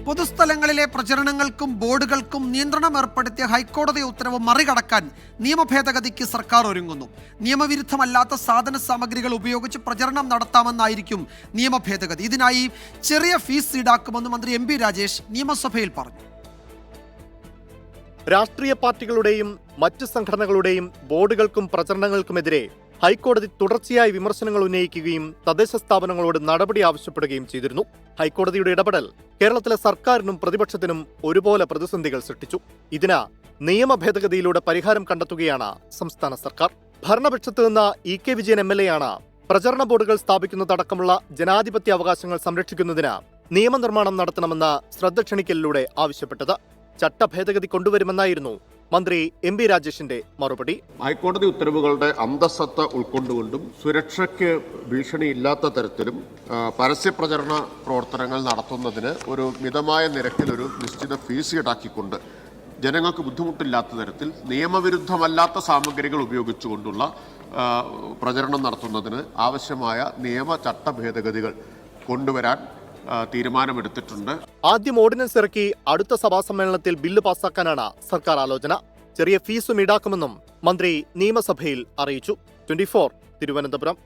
പൊതുസ്ഥലങ്ങളിലെ പ്രചരണങ്ങൾക്കും ബോർഡുകൾക്കും നിയന്ത്രണം ഏർപ്പെടുത്തിയ ഹൈക്കോടതി ഉത്തരവ് മറികടക്കാൻ നിയമഭേദഗതിക്ക് സർക്കാർ ഒരുങ്ങുന്നു. നിയമവിരുദ്ധമല്ലാത്ത സാധന സാമഗ്രികൾ ഉപയോഗിച്ച് പ്രചരണം നടത്താമെന്നായിരിക്കും നിയമഭേദഗതി. ഇതിനായി ചെറിയ ഫീസ് ഈടാക്കുമെന്ന് മന്ത്രി എം പി രാജേഷ് നിയമസഭയിൽ പറഞ്ഞു. രാഷ്ട്രീയ പാർട്ടികളുടെയും മറ്റ് സംഘടനകളുടെയും ബോർഡുകൾക്കും പ്രചരണങ്ങൾക്കുമെതിരെ ഹൈക്കോടതി തുടർച്ചയായി വിമർശനങ്ങൾ ഉന്നയിക്കുകയും തദ്ദേശ സ്ഥാപനങ്ങളോട് നടപടി ആവശ്യപ്പെടുകയും ചെയ്തിരുന്നു. ഹൈക്കോടതിയുടെ ഇടപെടൽ കേരളത്തിലെ സർക്കാരിനും പ്രതിപക്ഷത്തിനും ഒരുപോലെ പ്രതിസന്ധികൾ സൃഷ്ടിച്ചു. ഇതിന് നിയമ ഭേദഗതിയിലൂടെ പരിഹാരം കണ്ടെത്തുകയാണ് സംസ്ഥാന സർക്കാർ. ഭരണപക്ഷത്ത് നിന്ന് ഇ.കെ. വിജയൻ MLA ആണ് പ്രചരണ ബോർഡുകൾ സ്ഥാപിക്കുന്നതടക്കമുള്ള ജനാധിപത്യ അവകാശങ്ങൾ സംരക്ഷിക്കുന്നതിന് നിയമനിർമ്മാണം നടത്തണമെന്ന് ശ്രദ്ധ ക്ഷണിക്കലിലൂടെ ആവശ്യപ്പെട്ടത്. ചട്ടഭേദഗതി കൊണ്ടുവരുമെന്നായിരുന്നു മന്ത്രി എം പി രാജേഷിന്റെ മറുപടി. ഹൈക്കോടതി ഉത്തരവുകളുടെ അന്തസ്സത്ത ഉൾക്കൊണ്ടുകൊണ്ടും സുരക്ഷയ്ക്ക് ഭീഷണിയില്ലാത്ത തരത്തിലും പരസ്യപ്രചരണ പ്രവർത്തനങ്ങൾ നടത്തുന്നതിന് ഒരു മിതമായ നിരക്കിൽ ഒരു നിശ്ചിത ഫീസ് ഈടാക്കിക്കൊണ്ട് ജനങ്ങൾക്ക് ബുദ്ധിമുട്ടില്ലാത്ത തരത്തിൽ നിയമവിരുദ്ധമല്ലാത്ത സാമഗ്രികൾ ഉപയോഗിച്ചുകൊണ്ടുള്ള പ്രചരണം നടത്തുന്നതിന് ആവശ്യമായ നിയമ ചട്ട ഭേദഗതികൾ കൊണ്ടുവരാൻ തീരുമാനമെടുത്തിട്ടുണ്ട്. ആദ്യം ഓർഡിനൻസ് ഇറക്കി അടുത്ത സഭാ സമ്മേളനത്തിൽ ബില്ല് പാസാക്കാനാണ് സർക്കാർ ആലോചന. ചെറിയ ഫീസും ഈടാക്കുമെന്നും മന്ത്രി നിയമസഭയിൽ അറിയിച്ചു. 24 തിരുവനന്തപുരം.